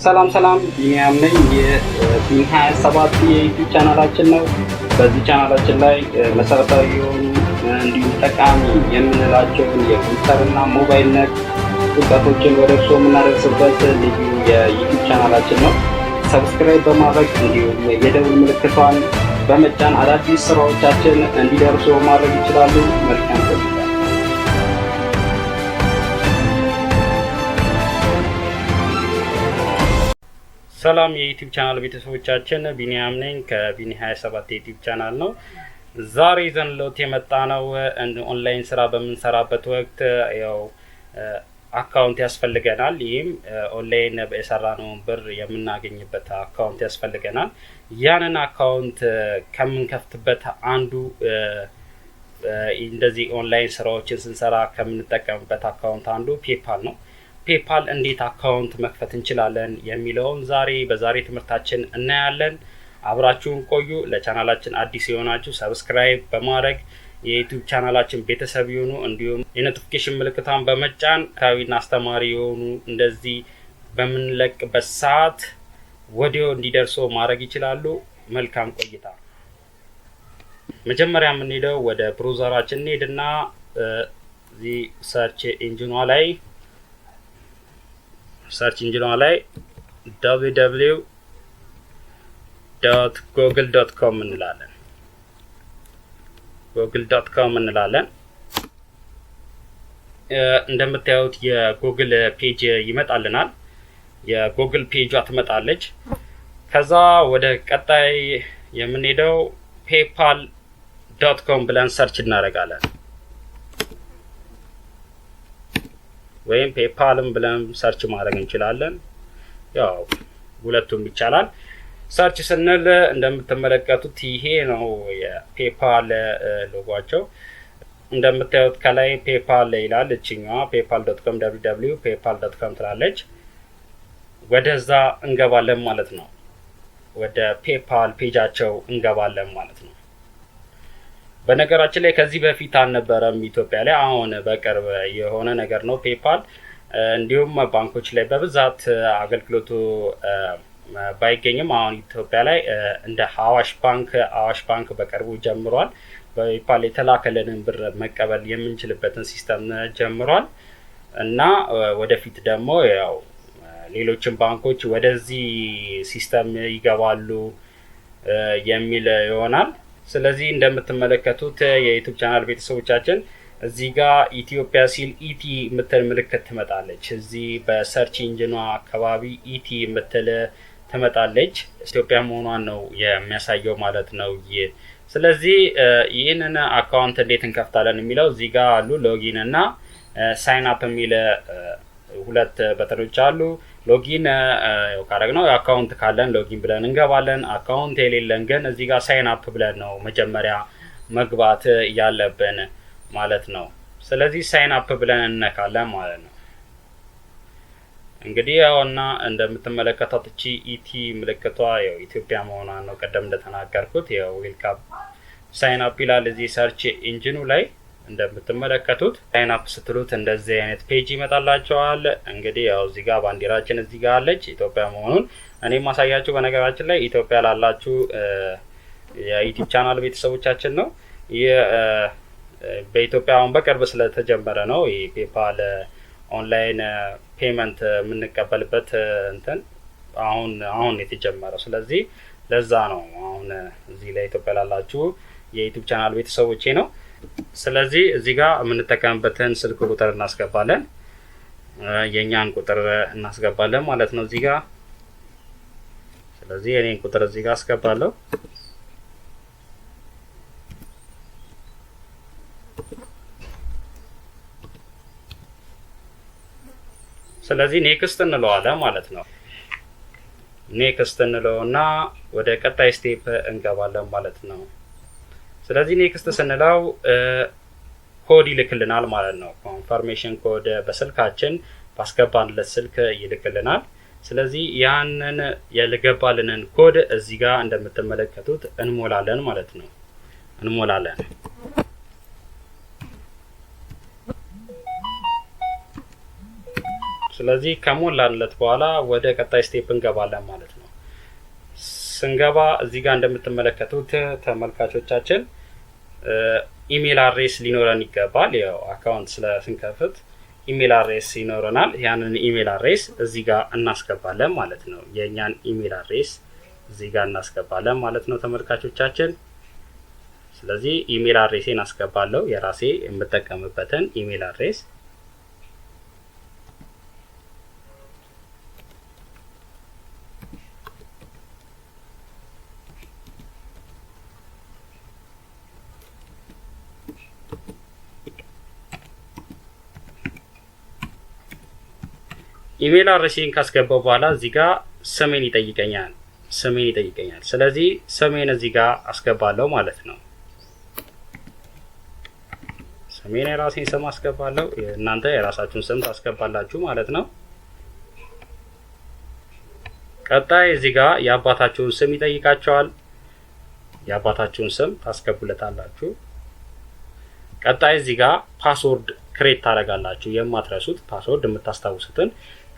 ሰላም ቢኒያም ነኝ። የቢን 27 የዩቲዩብ ቻናላችን ነው። በዚህ ቻናላችን ላይ መሰረታዊ የሆኑ እንዲሁም ጠቃሚ የምንላቸውን የኮምፒውተርና ሞባይል ነክ እውቀቶችን ወደ እርስዎ የምናደርስበት ልዩ የዩቲዩብ ቻናላችን ነው። ሰብስክራይብ በማድረግ እንዲሁም የደውል ምልክቷን በመጫን አዳዲስ ስራዎቻችን እንዲደርሱ ማድረግ ይችላሉ። መልካም ቆይታ። ሰላም የዩቲዩብ ቻናል ቤተሰቦቻችን፣ ቢኒያም ነኝ ከቢኒ 27 የዩቲዩብ ቻናል ነው። ዛሬ ይዘንልዎት የመጣ ነው ኦንላይን ስራ በምንሰራበት ወቅት ያው አካውንት ያስፈልገናል። ይህም ኦንላይን የሰራነውን ብር የምናገኝበት አካውንት ያስፈልገናል። ያንን አካውንት ከምንከፍትበት አንዱ እንደዚህ ኦንላይን ስራዎችን ስንሰራ ከምንጠቀምበት አካውንት አንዱ ፔፓል ነው። ፔፓል እንዴት አካውንት መክፈት እንችላለን የሚለውን በዛሬ ትምህርታችን እናያለን። አብራችሁን ቆዩ። ለቻናላችን አዲስ የሆናችሁ ሰብስክራይብ በማድረግ የዩቲዩብ ቻናላችን ቤተሰብ ይሁኑ። እንዲሁም የኖቲፊኬሽን ምልክቷን በመጫን አካባቢና አስተማሪ የሆኑ እንደዚህ በምንለቅበት ሰዓት ወዲያው እንዲደርሶ ማድረግ ይችላሉ። መልካም ቆይታ። መጀመሪያ የምንሄደው ወደ ብሮዘራችን እንሄድና እዚህ ሰርች ኢንጂኗ ላይ www.google.com እንላለን። google.com እንላለን። እንደምታዩት የጉግል ፔጅ ይመጣልናል። የጉግል ፔጇ ትመጣለች። ከዛ ወደ ቀጣይ የምንሄደው paypal.com ብለን ሰርች እናደርጋለን። ወይም ፔፓልም ብለን ሰርች ማድረግ እንችላለን። ያው ሁለቱም ይቻላል። ሰርች ስንል እንደምትመለከቱት ይሄ ነው የፔፓል ሎጓቸው። እንደምታዩት ከላይ ፔፓል ይላል። እቺኛዋ paypal.com www.paypal.com ትላለች። ወደዛ እንገባለን ማለት ነው። ወደ ፔፓል ፔጃቸው እንገባለን ማለት ነው። በነገራችን ላይ ከዚህ በፊት አልነበረም ኢትዮጵያ ላይ፣ አሁን በቅርብ የሆነ ነገር ነው ፔፓል። እንዲሁም ባንኮች ላይ በብዛት አገልግሎቱ ባይገኝም አሁን ኢትዮጵያ ላይ እንደ አዋሽ ባንክ በቅርቡ ጀምሯል። በፔፓል የተላከልንን ብር መቀበል የምንችልበትን ሲስተም ጀምሯል እና ወደፊት ደግሞ ያው ሌሎችን ባንኮች ወደዚህ ሲስተም ይገባሉ የሚል ይሆናል። ስለዚህ እንደምትመለከቱት የዩቲዩብ ቻናል ቤተሰቦቻችን እዚህ ጋር ኢትዮጵያ ሲል ኢቲ የምትል ምልክት ትመጣለች። እዚህ በሰርች ኢንጂኗ አካባቢ ኢቲ የምትል ትመጣለች። ኢትዮጵያ መሆኗን ነው የሚያሳየው ማለት ነው። ስለዚህ ይህንን አካውንት እንዴት እንከፍታለን የሚለው እዚህ ጋር አሉ። ሎጊን እና ሳይን አፕ የሚል ሁለት በተኖች አሉ። ሎጊን ካደረግነው አካውንት ካለን ሎጊን ብለን እንገባለን። አካውንት የሌለን ግን እዚህ ጋር ሳይን አፕ ብለን ነው መጀመሪያ መግባት ያለብን ማለት ነው። ስለዚህ ሳይን አፕ ብለን እንነካለን ማለት ነው። እንግዲህ ያውና እንደምትመለከቷት እቺ ኢቲ ምልክቷ ያው ኢትዮጵያ መሆኗን ነው ቀደም እንደተናገርኩት። ያው ዌልካም ሳይን አፕ ይላል እዚህ ሰርች ኢንጂኑ ላይ። እንደምትመለከቱት ሳይን አፕ ስትሉት እንደዚህ አይነት ፔጅ ይመጣላቸዋል። እንግዲህ ያው እዚህ ጋር ባንዲራችን እዚህ ጋር አለች ኢትዮጵያ መሆኑን እኔ ማሳያችሁ። በነገራችን ላይ ኢትዮጵያ ላላችሁ የዩቲዩብ ቻናል ቤተሰቦቻችን ነው። በኢትዮጵያ አሁን በቅርብ ስለተጀመረ ነው ይሄ ፔፓል ኦንላይን ፔመንት የምንቀበልበት እንትን አሁን የተጀመረው። ስለዚህ ለዛ ነው አሁን እዚህ ላይ ኢትዮጵያ ላላችሁ የዩቲዩብ ቻናል ቤተሰቦቼ ነው። ስለዚህ እዚህ ጋር የምንጠቀምበትን ስልክ ቁጥር እናስገባለን። የኛን ቁጥር እናስገባለን ማለት ነው እዚህ ጋር። ስለዚህ የኔን ቁጥር እዚህ ጋር አስገባለሁ። ስለዚህ ኔክስት እንለዋለን ማለት ነው። ኔክስት እንለውና ወደ ቀጣይ ስቴፕ እንገባለን ማለት ነው። ስለዚህ ኔክስት ስንለው ኮድ ይልክልናል ማለት ነው። ኮንፈርሜሽን ኮድ በስልካችን ባስገባንለት ስልክ ይልክልናል። ስለዚህ ያንን የልገባልንን ኮድ እዚህ ጋር እንደምትመለከቱት እንሞላለን ማለት ነው። እንሞላለን ስለዚህ ከሞላንለት በኋላ ወደ ቀጣይ ስቴፕ እንገባለን ማለት ነው። ስንገባ እዚህ ጋር እንደምትመለከቱት ተመልካቾቻችን ኢሜል አድሬስ ሊኖረን ይገባል። ያው አካውንት ስንከፍት ኢሜል አድሬስ ይኖረናል። ያንን ኢሜል አድሬስ እዚህ ጋር እናስገባለን ማለት ነው። የኛን ኢሜል አድሬስ እዚህ ጋር እናስገባለን ማለት ነው ተመልካቾቻችን። ስለዚህ ኢሜል አድሬሴን አስገባለሁ፣ የራሴ የምጠቀምበትን ኢሜል አድሬስ። ኢሜል አድሬሴን ካስገባው በኋላ እዚህ ጋር ስሜን ይጠይቀኛል። ስለዚህ ስሜን እዚህ ጋር አስገባለሁ ማለት ነው። ስሜን የራሴን ስም አስገባለሁ። እናንተ የራሳችሁን ስም ታስገባላችሁ ማለት ነው። ቀጣይ እዚህ ጋር የአባታችሁን ስም ይጠይቃቸዋል። የአባታችሁን ስም ታስገቡለታላችሁ። ቀጣይ እዚህ ጋር ፓስወርድ ክሬት ታደርጋላችሁ። የማትረሱት ፓስወርድ የምታስታውሱትን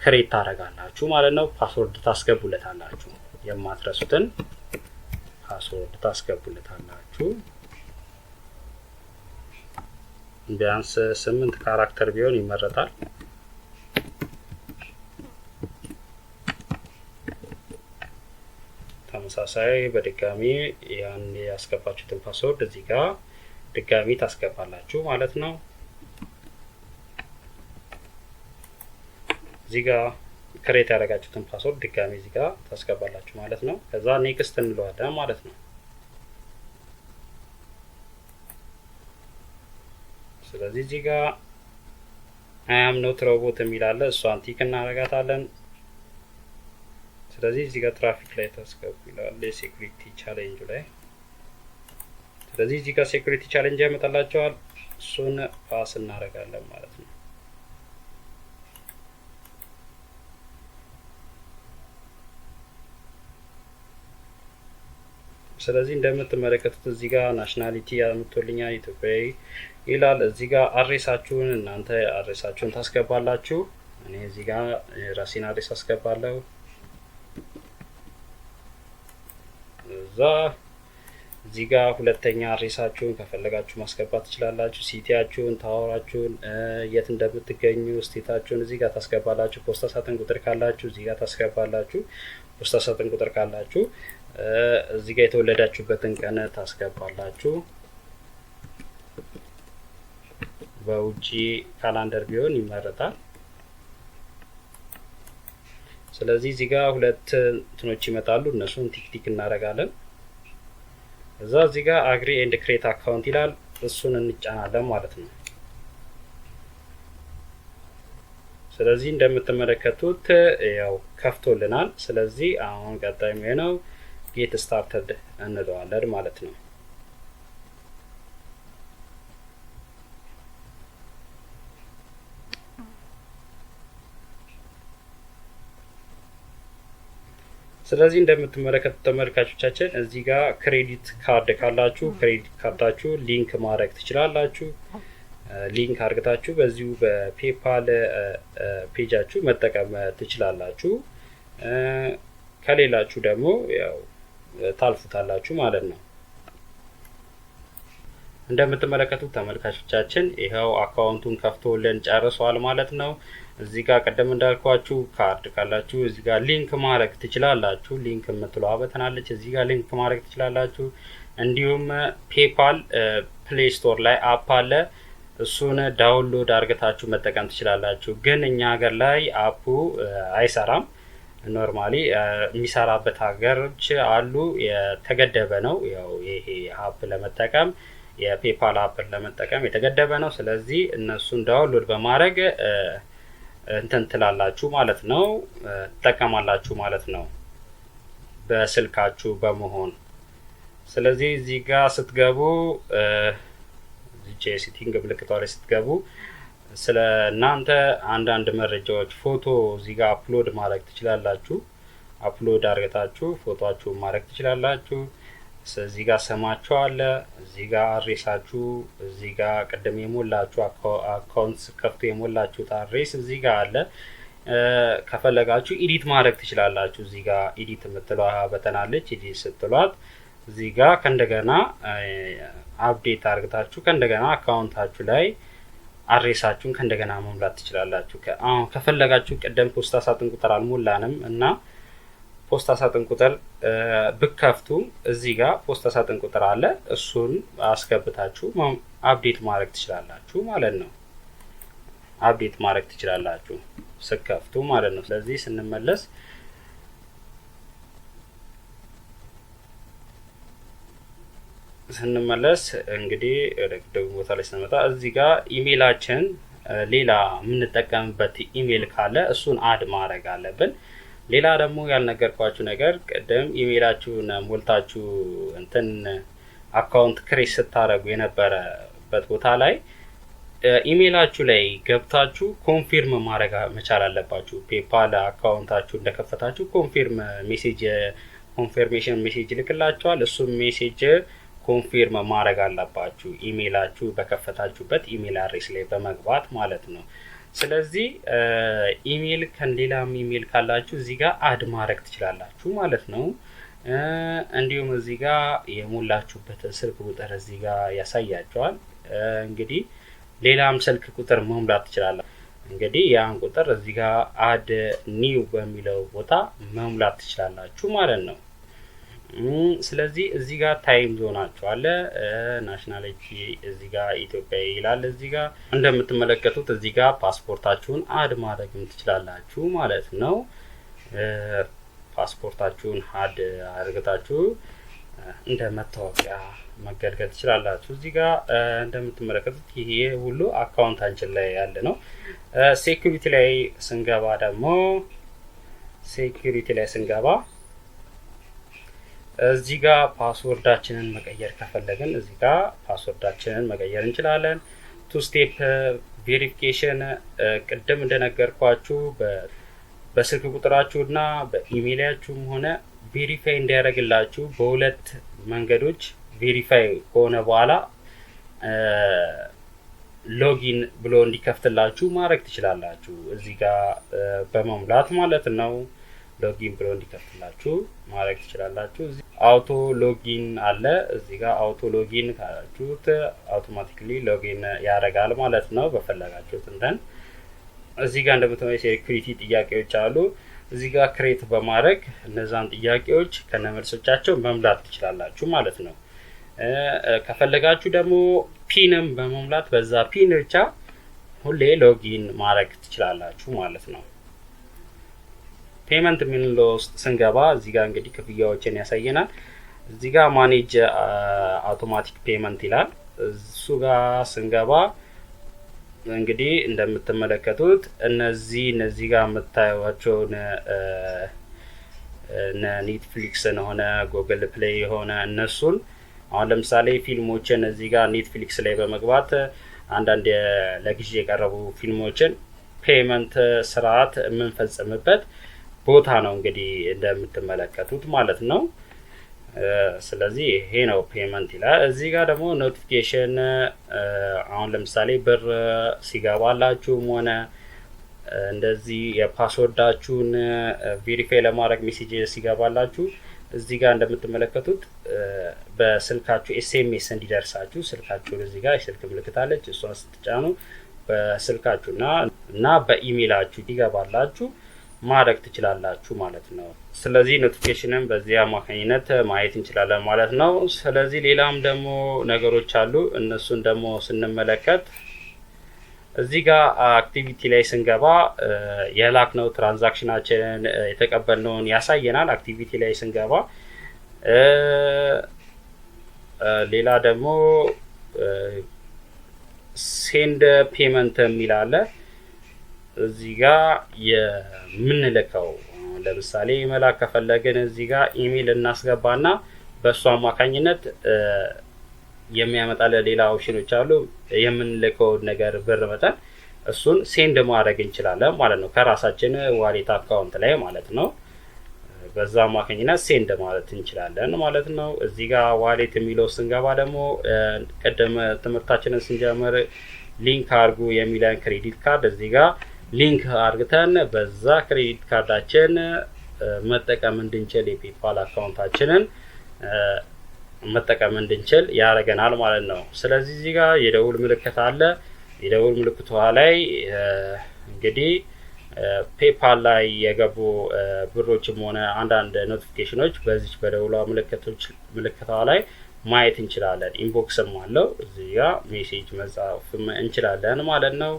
ክሬት ታደርጋላችሁ ማለት ነው። ፓስወርድ ታስገቡለታላችሁ። የማትረሱትን ፓስወርድ ታስገቡለታላችሁ። ቢያንስ 8 ካራክተር ቢሆን ይመረጣል። ተመሳሳይ በድጋሚ ያን ያስገባችሁትን ፓስወርድ እዚህ ጋር ድጋሚ ታስገባላችሁ ማለት ነው። እዚህ ጋር ክሬት ያደረጋችሁትን ፓስወርድ ድጋሚ እዚህ ጋር ታስገባላችሁ ማለት ነው። ከዛ ኔክስት እንለዋለን ማለት ነው። ስለዚህ እዚህ ጋር አይ አም ኖት ሮቦት የሚላለ እሷን ቲክ እናደርጋታለን። ስለዚህ እዚህ ጋር ትራፊክ ላይ ታስገቡ ይላል የሴኩሪቲ ቻሌንጅ ላይ። ስለዚህ እዚህ ጋር ሴኩሪቲ ቻሌንጅ ያመጣላቸዋል። እሱን ፓስ እናደርጋለን ማለት ነው። ስለዚህ እንደምትመለከቱት እዚህ ጋር ናሽናሊቲ ያመጣልኛል ኢትዮጵያዊ ይላል። እዚህ ጋር አድሬሳችሁን እናንተ አድሬሳችሁን ታስገባላችሁ። እኔ እዚህ ጋር ራሴን አድሬስ አስገባለሁ። እዛ እዚህ ጋር ሁለተኛ አድሬሳችሁን ከፈለጋችሁ ማስገባት ትችላላችሁ። ሲቲያችሁን፣ ታወራችሁን፣ የት እንደምትገኙ ስቴታችሁን እዚህ ጋር ታስገባላችሁ። ፖስታ ሳጥን ቁጥር ካላችሁ እዚህ ጋር ታስገባላችሁ። ፖስታ ሳጥን ቁጥር ካላችሁ እዚህ ጋር የተወለዳችሁበትን ቀን ታስገባላችሁ። በውጪ ካላንደር ቢሆን ይመረጣል። ስለዚህ እዚህ ጋር ሁለት እንትኖች ይመጣሉ። እነሱን ቲክ ቲክ እናደርጋለን። እዛ እዚህ ጋር አግሪ ኤንድ ክሬት አካውንት ይላል። እሱን እንጫናለን ማለት ነው። ስለዚህ እንደምትመለከቱት ያው ከፍቶልናል። ስለዚህ አሁን ቀጣይ የሚሆነው ጌት ስታርተድ እንለዋለን ማለት ነው። ስለዚህ እንደምትመለከቱት ተመልካቾቻችን እዚህ ጋር ክሬዲት ካርድ ካላችሁ ክሬዲት ካርዳችሁ ሊንክ ማድረግ ትችላላችሁ። ሊንክ አድርጋችሁ በዚሁ በፔፓል ፔጃችሁ መጠቀም ትችላላችሁ። ከሌላችሁ ደግሞ ያው ታልፉታላችሁ ማለት ነው። እንደምትመለከቱት ተመልካቾቻችን ይሄው አካውንቱን ከፍቶልን ጨርሷል ማለት ነው። እዚህ ጋር ቀደም እንዳልኳችሁ ካርድ ካላችሁ እዚህ ጋር ሊንክ ማድረግ ትችላላችሁ። ሊንክ የምትለዋ በተናለች እዚህ ጋር ሊንክ ማድረግ ትችላላችሁ። እንዲሁም ፔፓል ፕሌይ ስቶር ላይ አፕ አለ። እሱን ዳውንሎድ አድርጋችሁ መጠቀም ትችላላችሁ። ግን እኛ ሀገር ላይ አፑ አይሰራም። ኖርማሊ የሚሰራበት ሀገሮች አሉ። የተገደበ ነው። ያው ይሄ አፕ ለመጠቀም የፔፓል አፕን ለመጠቀም የተገደበ ነው። ስለዚህ እነሱን ዳውንሎድ በማድረግ እንትን ትላላችሁ ማለት ነው፣ ትጠቀማላችሁ ማለት ነው በስልካችሁ በመሆን። ስለዚህ እዚህ ጋር ስትገቡ እዚህ ሴቲንግ ምልክቷ ላይ ስትገቡ ስለ እናንተ አንዳንድ መረጃዎች ፎቶ እዚህ ጋር አፕሎድ ማድረግ ትችላላችሁ። አፕሎድ አድርጋችሁ ፎቶአችሁን ማድረግ ትችላላችሁ። እዚህ ጋር ስማችሁ አለ፣ እዚህ ጋር አድሬሳችሁ፣ እዚህ ጋር ቅድም የሞላችሁ አካውንት ከፍቶ የሞላችሁት አድሬስ እዚህ ጋር አለ። ከፈለጋችሁ ኤዲት ማድረግ ትችላላችሁ። እዚህ ጋር ኤዲት የምትለዋ በተናለች ኤዲት ስትሏት እዚህ ጋር ከእንደገና አፕዴት አድርጋችሁ ከእንደገና አካውንታችሁ ላይ አድሬሳችሁን ከእንደገና መሙላት ትችላላችሁ። አሁን ከፈለጋችሁ ቀደም ፖስታ ሳጥን ቁጥር አልሞላንም እና ፖስታ ሳጥን ቁጥር ብከፍቱ እዚህ ጋር ፖስታ ሳጥን ቁጥር አለ። እሱን አስገብታችሁ አፕዴት ማድረግ ትችላላችሁ ማለት ነው። አፕዴት ማድረግ ትችላላችሁ ስከፍቱ ማለት ነው። ስለዚህ ስንመለስ እንግዲህ ደግሞ ቦታ ላይ ስንመጣ እዚህ ጋር ኢሜይላችን ሌላ የምንጠቀምበት ኢሜይል ካለ እሱን አድ ማድረግ አለብን። ሌላ ደግሞ ያልነገርኳችሁ ነገር ቅድም ኢሜይላችሁን ሞልታችሁ እንትን አካውንት ክሬት ስታደርጉ የነበረበት ቦታ ላይ ኢሜይላችሁ ላይ ገብታችሁ ኮንፊርም ማድረግ መቻል አለባችሁ። ፔፓል አካውንታችሁ እንደከፈታችሁ ኮንፊርሜሽን ሜሴጅ ልክላችኋል። እሱም ሜሴጅ ኮንፊርም ማድረግ አለባችሁ ኢሜይላችሁ በከፈታችሁበት ኢሜይል አድሬስ ላይ በመግባት ማለት ነው። ስለዚህ ኢሜይል ከሌላም ኢሜይል ካላችሁ እዚህ ጋር አድ ማድረግ ትችላላችሁ ማለት ነው። እንዲሁም እዚህ ጋር የሞላችሁበት ስልክ ቁጥር እዚህ ጋር ያሳያችኋል። እንግዲህ ሌላም ስልክ ቁጥር መሙላት ትችላላችሁ። እንግዲህ ያን ቁጥር እዚህ ጋር አድ ኒው በሚለው ቦታ መሙላት ትችላላችሁ ማለት ነው። ስለዚህ እዚህ ጋር ታይም ዞናችሁ አለ። ናሽናሊቲ እዚህ ጋር ኢትዮጵያ ይላል። እዚህ ጋር እንደምትመለከቱት እዚህ ጋር ፓስፖርታችሁን አድ ማድረግም ትችላላችሁ ማለት ነው። ፓስፖርታችሁን አድ አድርጋችሁ እንደ መታወቂያ መገልገል ትችላላችሁ። እዚህ ጋር እንደምትመለከቱት ይሄ ሁሉ አካውንታችን ላይ ያለ ነው። ሴኩሪቲ ላይ ስንገባ እዚህ ጋር ፓስወርዳችንን መቀየር ከፈለግን እዚህ ጋር ፓስወርዳችንን መቀየር እንችላለን። ቱ ስቴፕ ቬሪፊኬሽን ቅድም እንደነገርኳችሁ በስልክ ቁጥራችሁና በኢሜይላችሁም ሆነ ቬሪፋይ እንዲያደርግላችሁ በሁለት መንገዶች ቬሪፋይ ከሆነ በኋላ ሎጊን ብሎ እንዲከፍትላችሁ ማድረግ ትችላላችሁ። እዚህ ጋር በመሙላት ማለት ነው። ሎጊን ብሎ እንዲከፍትላችሁ ማድረግ ትችላላችሁ። አውቶ ሎጊን አለ። እዚህ ጋር አውቶ ሎጊን ካላችሁት አውቶማቲክሊ ሎጊን ያደርጋል ማለት ነው በፈለጋችሁት እንትን። እዚህ ጋር እንደምታዩት ሴኩሪቲ ጥያቄዎች አሉ። እዚህ ጋር ክሬት በማድረግ እነዛን ጥያቄዎች ከነመልሶቻቸው መሙላት ትችላላችሁ ማለት ነው። ከፈለጋችሁ ደግሞ ፒንም በመሙላት በዛ ፒን ብቻ ሁሌ ሎጊን ማድረግ ትችላላችሁ ማለት ነው። ፔመንት የምንለው ውስጥ ስንገባ እዚህ ጋር እንግዲህ ክፍያዎችን ያሳየናል። እዚህ ጋር ማኔጅ አውቶማቲክ ፔመንት ይላል። እሱ ጋር ስንገባ እንግዲህ እንደምትመለከቱት እነዚህ ጋር የምታዩዋቸውን ኔትፍሊክስን ሆነ ጉግል ፕሌይ ሆነ እነሱን አሁን ለምሳሌ ፊልሞችን እዚህ ጋር ኔትፍሊክስ ላይ በመግባት አንዳንድ ለግዢ የቀረቡ ፊልሞችን ፔመንት ስርዓት የምንፈጽምበት ቦታ ነው እንግዲህ እንደምትመለከቱት ማለት ነው። ስለዚህ ይሄ ነው ፔመንት ይላል። እዚህ ጋር ደግሞ ኖቲፊኬሽን አሁን ለምሳሌ ብር ሲገባላችሁም ሆነ እንደዚህ የፓስወርዳችሁን ቬሪፋይ ለማድረግ ሜሴጅ ሲገባላችሁ እዚህ ጋር እንደምትመለከቱት በስልካችሁ ኤስኤምኤስ እንዲደርሳችሁ ስልካችሁን እዚህ ጋር የስልክ ምልክት አለች። እሷን ስትጫኑ በስልካችሁና በኢሜይላችሁ ይገባላችሁ ማድረግ ትችላላችሁ ማለት ነው። ስለዚህ ኖቲፊኬሽንን በዚህ አማካኝነት ማየት እንችላለን ማለት ነው። ስለዚህ ሌላም ደግሞ ነገሮች አሉ። እነሱን ደግሞ ስንመለከት እዚህ ጋር አክቲቪቲ ላይ ስንገባ የላክነው ትራንዛክሽናችንን የተቀበልነውን ያሳየናል። አክቲቪቲ ላይ ስንገባ ሌላ ደግሞ ሴንድ ፔመንት የሚል አለ። እዚህ ጋር የምንልከው ለምሳሌ መላክ ከፈለግን እዚህ ጋር ኢሜይል እናስገባና በእሱ አማካኝነት የሚያመጣ ሌላ ኦፕሽኖች አሉ። የምንልከው ነገር ብር መጠን እሱን ሴንድ ማድረግ እንችላለን ማለት ነው፣ ከራሳችን ዋሌት አካውንት ላይ ማለት ነው። በዛ አማካኝነት ሴንድ ማለት እንችላለን ማለት ነው። እዚህ ጋር ዋሌት የሚለው ስንገባ ደግሞ ቀደም ትምህርታችንን ስንጀምር ሊንክ አድርጉ የሚለን ክሬዲት ካርድ እዚህ ጋር ሊንክ አርግተን በዛ ክሬዲት ካርዳችን መጠቀም እንድንችል የፔፓል አካውንታችንን መጠቀም እንድንችል ያደርገናል ማለት ነው። ስለዚህ እዚህ ጋር የደውል ምልክት አለ። የደውል ምልክቷ ላይ እንግዲህ ፔፓል ላይ የገቡ ብሮችም ሆነ አንዳንድ ኖቲፊኬሽኖች በዚች በደውሏ ምልክቷ ላይ ማየት እንችላለን። ኢንቦክስም አለው እዚህ ጋር ሜሴጅ መጻፍም እንችላለን ማለት ነው።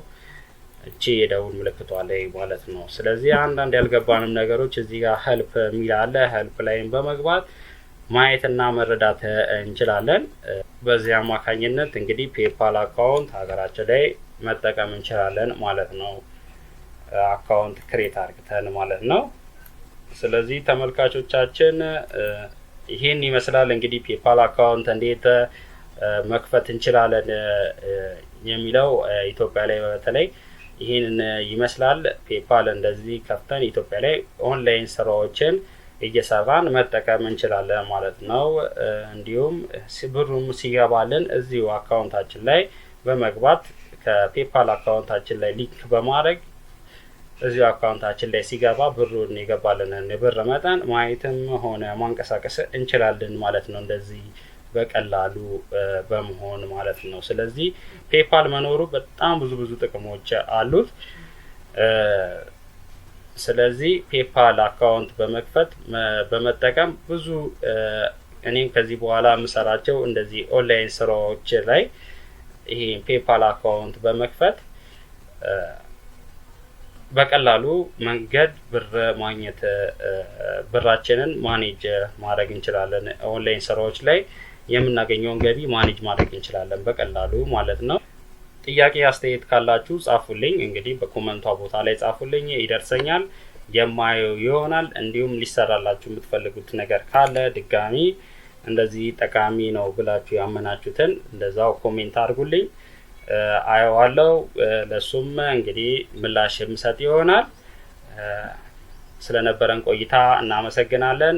እቺ የደውል ምልክቷ ላይ ማለት ነው። ስለዚህ አንዳንድ ያልገባንም ነገሮች እዚህ ጋር ሄልፕ የሚል አለ። ሄልፕ ላይም በመግባት ማየትና መረዳት እንችላለን። በዚህ አማካኝነት እንግዲህ ፔፓል አካውንት ሀገራችን ላይ መጠቀም እንችላለን ማለት ነው። አካውንት ክሬት አርግተን ማለት ነው። ስለዚህ ተመልካቾቻችን ይሄን ይመስላል እንግዲህ ፔፓል አካውንት እንዴት መክፈት እንችላለን የሚለው ኢትዮጵያ ላይ በተለይ ይሄን ይመስላል። ፔፓል እንደዚህ ከፍተን ኢትዮጵያ ላይ ኦንላይን ስራዎችን እየሰራን መጠቀም እንችላለን ማለት ነው። እንዲሁም ብሩም ሲገባልን እዚሁ አካውንታችን ላይ በመግባት ከፔፓል አካውንታችን ላይ ሊንክ በማድረግ እዚሁ አካውንታችን ላይ ሲገባ ብሩን የገባልንን የብር መጠን ማየትም ሆነ ማንቀሳቀስ እንችላለን ማለት ነው። እንደዚህ በቀላሉ በመሆን ማለት ነው። ስለዚህ ፔፓል መኖሩ በጣም ብዙ ጥቅሞች አሉት። ስለዚህ ፔፓል አካውንት በመክፈት በመጠቀም ብዙ እኔም ከዚህ በኋላ የምሰራቸው እንደዚህ ኦንላይን ስራዎች ላይ ይሄ ፔፓል አካውንት በመክፈት በቀላሉ መንገድ ብር ማግኘት ብራችንን ማኔጅ ማድረግ እንችላለን። ኦንላይን ስራዎች ላይ የምናገኘውን ገቢ ማኔጅ ማድረግ እንችላለን በቀላሉ ማለት ነው። ጥያቄ አስተያየት ካላችሁ ጻፉልኝ። እንግዲህ በኮመንቷ ቦታ ላይ ጻፉልኝ፣ ይደርሰኛል፣ የማየው ይሆናል። እንዲሁም ሊሰራላችሁ የምትፈልጉት ነገር ካለ ድጋሚ እንደዚህ ጠቃሚ ነው ብላችሁ ያመናችሁትን እንደዛው ኮሜንት አድርጉልኝ፣ አየዋለሁ። ለሱም እንግዲህ ምላሽ የምሰጥ ይሆናል። ስለነበረን ቆይታ እናመሰግናለን።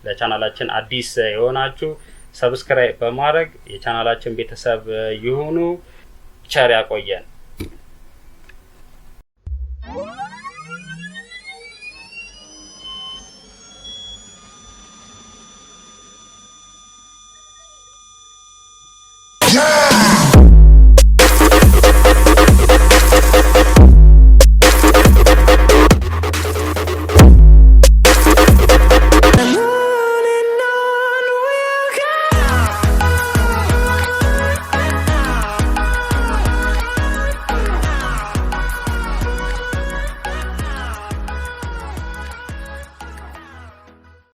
ለቻናላችን አዲስ የሆናችሁ ሰብስክራይብ በማድረግ የቻናላችን ቤተሰብ ይሁኑ። ቸር ያቆየን።